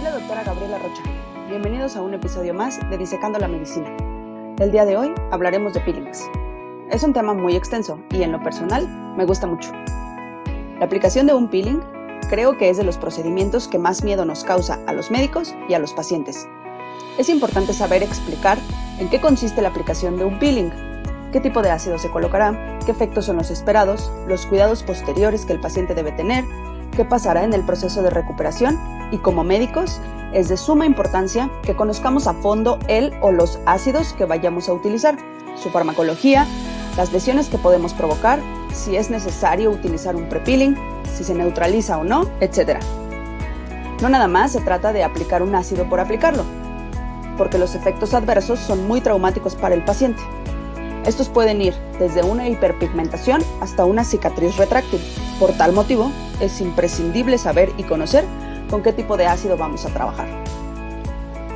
Soy la doctora Gabriela Rocha. Bienvenidos a un episodio más de Disecando la Medicina. El día de hoy hablaremos de peelings. Es un tema muy extenso y en lo personal me gusta mucho. La aplicación de un peeling creo que es de los procedimientos que más miedo nos causa a los médicos y a los pacientes. Es importante saber explicar en qué consiste la aplicación de un peeling, qué tipo de ácido se colocará, qué efectos son los esperados, los cuidados posteriores que el paciente debe tener, qué pasará en el proceso de recuperación y como médicos es de suma importancia que conozcamos a fondo el o los ácidos que vayamos a utilizar, su farmacología, las lesiones que podemos provocar, si es necesario utilizar un pre-peeling, si se neutraliza o no, etc. No nada más se trata de aplicar un ácido por aplicarlo, porque los efectos adversos son muy traumáticos para el paciente. Estos pueden ir desde una hiperpigmentación hasta una cicatriz retráctil. Por tal motivo, es imprescindible saber y conocer con qué tipo de ácido vamos a trabajar.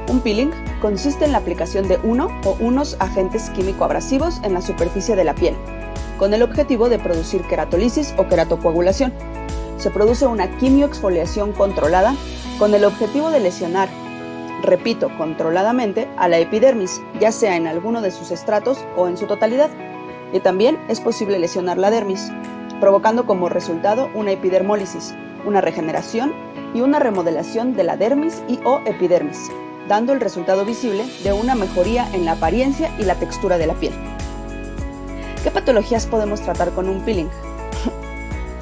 Un peeling consiste en la aplicación de uno o unos agentes químico-abrasivos en la superficie de la piel, con el objetivo de producir queratolisis o queratocoagulación. Se produce una quimioexfoliación controlada con el objetivo de lesionar, repito, controladamente, a la epidermis, ya sea en alguno de sus estratos o en su totalidad. Y también es posible lesionar la dermis, provocando como resultado una epidermólisis, una regeneración y una remodelación de la dermis y o epidermis, dando el resultado visible de una mejoría en la apariencia y la textura de la piel. ¿Qué patologías podemos tratar con un peeling?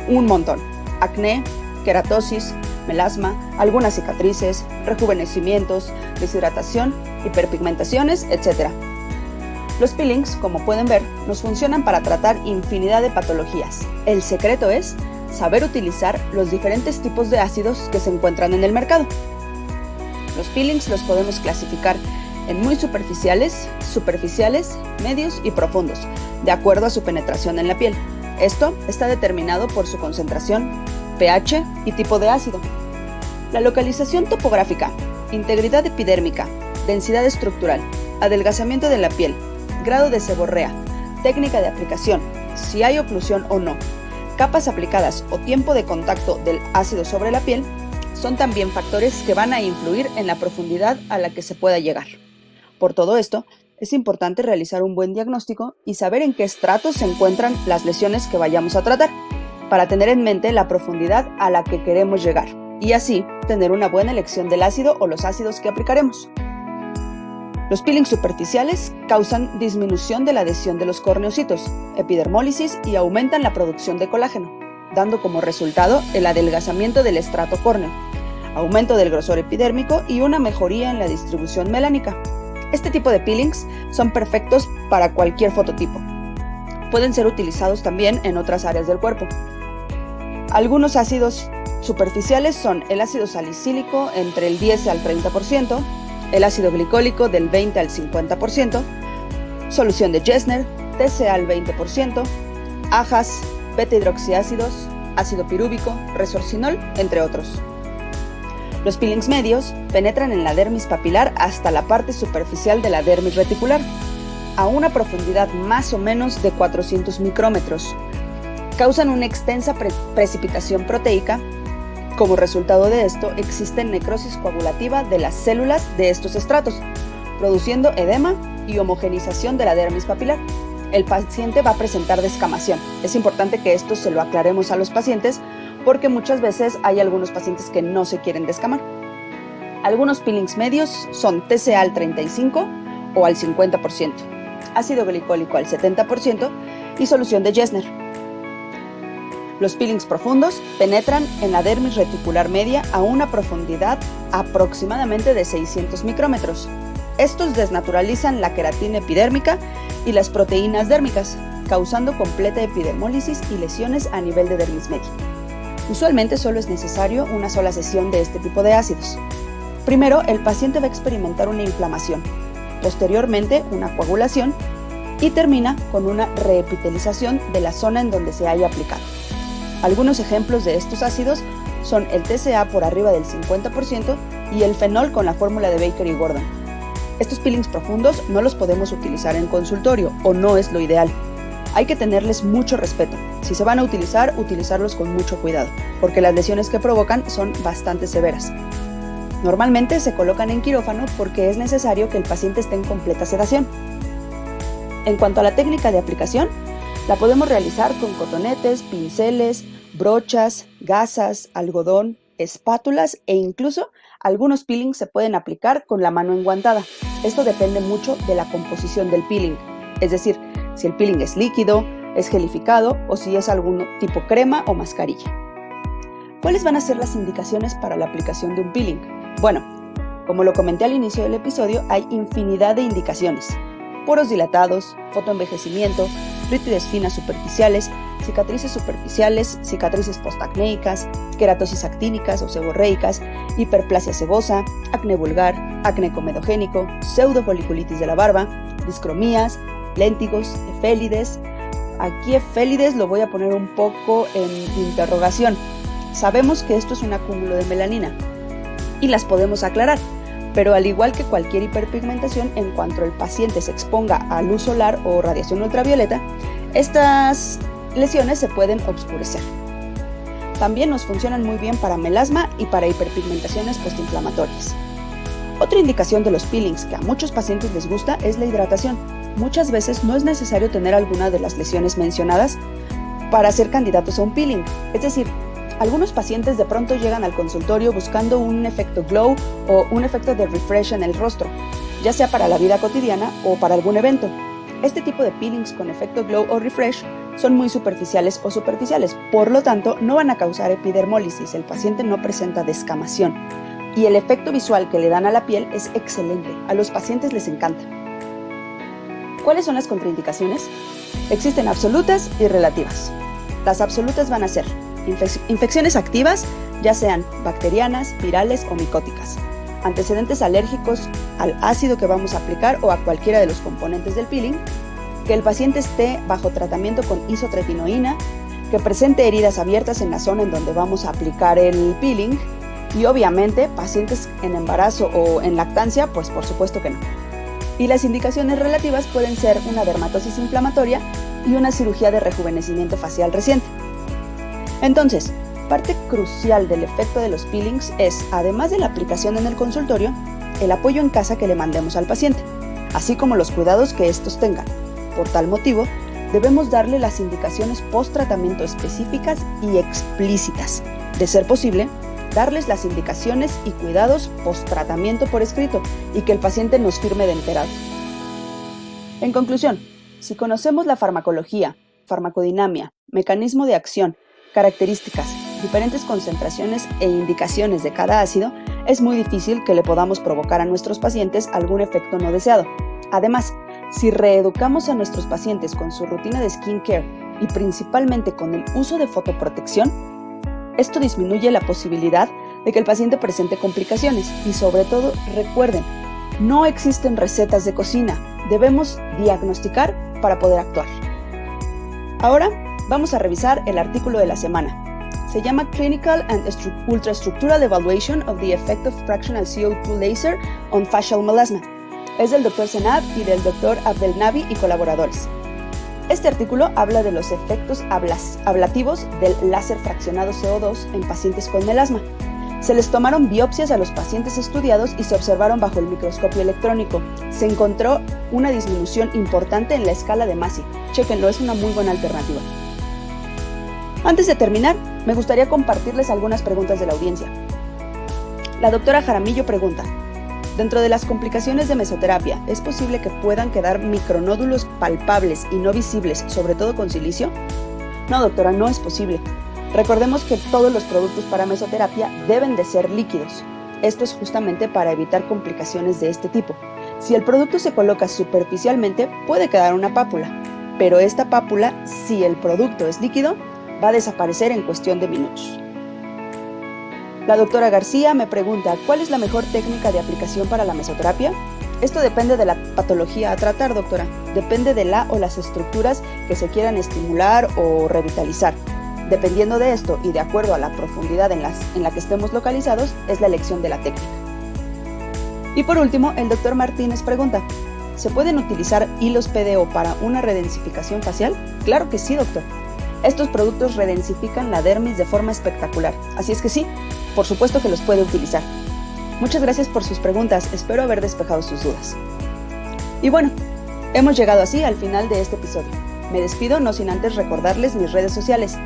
Un montón. Acné, queratosis, melasma, algunas cicatrices, rejuvenecimientos, deshidratación, hiperpigmentaciones, etc. Los peelings, como pueden ver, nos funcionan para tratar infinidad de patologías. El secreto es saber utilizar los diferentes tipos de ácidos que se encuentran en el mercado. Los peelings los podemos clasificar en muy superficiales, medios y profundos, de acuerdo a su penetración en la piel. Esto está determinado por su concentración, pH y tipo de ácido. La localización topográfica, integridad epidérmica, densidad estructural, adelgazamiento de la piel, grado de seborrea, técnica de aplicación, si hay oclusión o no, capas aplicadas o tiempo de contacto del ácido sobre la piel, son también factores que van a influir en la profundidad a la que se pueda llegar. Por todo esto, es importante realizar un buen diagnóstico y saber en qué estratos se encuentran las lesiones que vayamos a tratar, para tener en mente la profundidad a la que queremos llegar, y así tener una buena elección del ácido o los ácidos que aplicaremos. Los peelings superficiales causan disminución de la adhesión de los corneocitos, epidermólisis y aumentan la producción de colágeno, dando como resultado el adelgazamiento del estrato córneo, aumento del grosor epidérmico y una mejoría en la distribución melánica. Este tipo de peelings son perfectos para cualquier fototipo. Pueden ser utilizados también en otras áreas del cuerpo. Algunos ácidos superficiales son el ácido salicílico entre el 10 al 30%, el ácido glicólico del 20 al 50%, solución de Jessner, TCA al 20%, ajas, beta-hidroxiácidos, ácido pirúvico, resorcinol, entre otros. Los peelings medios penetran en la dermis papilar hasta la parte superficial de la dermis reticular, a una profundidad más o menos de 400 micrómetros. Causan una extensa precipitación proteica. Como resultado de esto, existe necrosis coagulativa de las células de estos estratos, produciendo edema y homogenización de la dermis papilar. El paciente va a presentar descamación. Es importante que esto se lo aclaremos a los pacientes porque muchas veces hay algunos pacientes que no se quieren descamar. Algunos peelings medios son TCA al 35 o al 50%, ácido glicólico al 70% y solución de Jessner. Los peelings profundos penetran en la dermis reticular media a una profundidad aproximadamente de 600 micrómetros. Estos desnaturalizan la queratina epidérmica y las proteínas dérmicas, causando completa epidermólisis y lesiones a nivel de dermis media. Usualmente solo es necesario una sola sesión de este tipo de ácidos. Primero, el paciente va a experimentar una inflamación, posteriormente una coagulación y termina con una reepitelización de la zona en donde se haya aplicado. Algunos ejemplos de estos ácidos son el TCA por arriba del 50% y el fenol con la fórmula de Baker y Gordon. Estos peelings profundos no los podemos utilizar en consultorio o no es lo ideal. Hay que tenerles mucho respeto. Si se van a utilizar, utilizarlos con mucho cuidado, porque las lesiones que provocan son bastante severas. Normalmente se colocan en quirófano porque es necesario que el paciente esté en completa sedación. En cuanto a la técnica de aplicación, la podemos realizar con cotonetes, pinceles, brochas, gasas, algodón, espátulas e incluso algunos peelings se pueden aplicar con la mano enguantada. Esto depende mucho de la composición del peeling, es decir, si el peeling es líquido, es gelificado o si es algún tipo crema o mascarilla. ¿Cuáles van a ser las indicaciones para la aplicación de un peeling? Bueno, como lo comenté al inicio del episodio, hay infinidad de indicaciones. Poros dilatados, fotoenvejecimiento, rítides finas superficiales, cicatrices postacnéicas, queratosis actínicas o seborreicas, hiperplasia sebosa, acné vulgar, acné comedogénico, pseudofoliculitis de la barba, discromías, léntigos, efélides. Aquí efélides lo voy a poner un poco en interrogación. Sabemos que esto es un acúmulo de melanina y las podemos aclarar, pero al igual que cualquier hiperpigmentación, en cuanto el paciente se exponga a luz solar o radiación ultravioleta, estas lesiones se pueden oscurecer. También nos funcionan muy bien para melasma y para hiperpigmentaciones postinflamatorias. Otra indicación de los peelings que a muchos pacientes les gusta es la hidratación. Muchas veces no es necesario tener alguna de las lesiones mencionadas para ser candidatos a un peeling. Es decir, algunos pacientes de pronto llegan al consultorio buscando un efecto glow o un efecto de refresh en el rostro, ya sea para la vida cotidiana o para algún evento. Este tipo de peelings con efecto glow o refresh son muy superficiales, por lo tanto no van a causar epidermólisis, el paciente no presenta descamación y el efecto visual que le dan a la piel es excelente, a los pacientes les encanta. ¿Cuáles son las contraindicaciones? Existen absolutas y relativas. Las absolutas van a ser infecciones activas, ya sean bacterianas, virales o micóticas, antecedentes alérgicos al ácido que vamos a aplicar o a cualquiera de los componentes del peeling, que el paciente esté bajo tratamiento con isotretinoína, que presente heridas abiertas en la zona en donde vamos a aplicar el peeling y obviamente pacientes en embarazo o en lactancia, pues por supuesto que no. Y las indicaciones relativas pueden ser una dermatosis inflamatoria y una cirugía de rejuvenecimiento facial reciente. Entonces, parte crucial del efecto de los peelings es, además de la aplicación en el consultorio, el apoyo en casa que le mandemos al paciente, así como los cuidados que estos tengan. Por tal motivo, debemos darle las indicaciones post-tratamiento específicas y explícitas. De ser posible, darles las indicaciones y cuidados post-tratamiento por escrito y que el paciente nos firme de enterado. En conclusión, si conocemos la farmacología, farmacodinamia, mecanismo de acción, características, diferentes concentraciones e indicaciones de cada ácido, es muy difícil que le podamos provocar a nuestros pacientes algún efecto no deseado. Además, si reeducamos a nuestros pacientes con su rutina de skincare y principalmente con el uso de fotoprotección, esto disminuye la posibilidad de que el paciente presente complicaciones y sobre todo, recuerden, no existen recetas de cocina, debemos diagnosticar para poder actuar. Ahora, vamos a revisar el artículo de la semana. Se llama Clinical and Ultrastructural Evaluation of the Effect of Fractional CO2 Laser on Facial Melasma. Es del Dr. Senab y del Dr. Abdelnabi y colaboradores. Este artículo habla de los efectos ablativos del láser fraccionado CO2 en pacientes con melasma. Se les tomaron biopsias a los pacientes estudiados y se observaron bajo el microscopio electrónico. Se encontró una disminución importante en la escala de Massey. Chéquenlo, es una muy buena alternativa. Antes de terminar, me gustaría compartirles algunas preguntas de la audiencia. La doctora Jaramillo pregunta: dentro de las complicaciones de mesoterapia, ¿es posible que puedan quedar micronódulos palpables y no visibles, sobre todo con silicio? No, doctora, no es posible. Recordemos que todos los productos para mesoterapia deben de ser líquidos. Esto es justamente para evitar complicaciones de este tipo. Si el producto se coloca superficialmente, puede quedar una pápula, pero esta pápula, si el producto es líquido, va a desaparecer en cuestión de minutos. La doctora García me pregunta, ¿cuál es la mejor técnica de aplicación para la mesoterapia? Esto depende de la patología a tratar, doctora. Depende de la o las estructuras que se quieran estimular o revitalizar. Dependiendo de esto y de acuerdo a la profundidad en la que estemos localizados, es la elección de la técnica. Y por último, el doctor Martínez pregunta, ¿se pueden utilizar hilos PDO para una redensificación facial? Claro que sí, doctor. Estos productos redensifican la dermis de forma espectacular, así es que sí, por supuesto que los puede utilizar. Muchas gracias por sus preguntas, espero haber despejado sus dudas. Y bueno, hemos llegado así al final de este episodio. Me despido no sin antes recordarles mis redes sociales.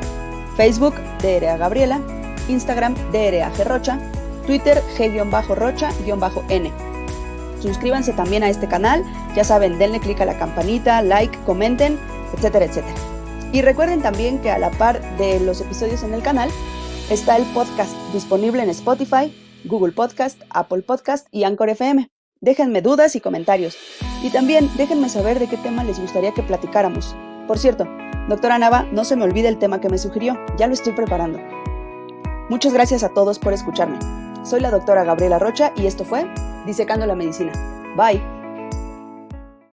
Facebook, DRA Gabriela, Instagram, DRA Rocha, Twitter, G-Rocha-N. Suscríbanse también a este canal, ya saben, denle click a la campanita, like, comenten, etcétera, etcétera. Y recuerden también que a la par de los episodios en el canal, está el podcast disponible en Spotify, Google Podcast, Apple Podcast y Anchor FM. Déjenme dudas y comentarios. Y también déjenme saber de qué tema les gustaría que platicáramos. Por cierto, doctora Nava, no se me olvide el tema que me sugirió, ya lo estoy preparando. Muchas gracias a todos por escucharme. Soy la doctora Gabriela Rocha y esto fue Disecando la Medicina. Bye.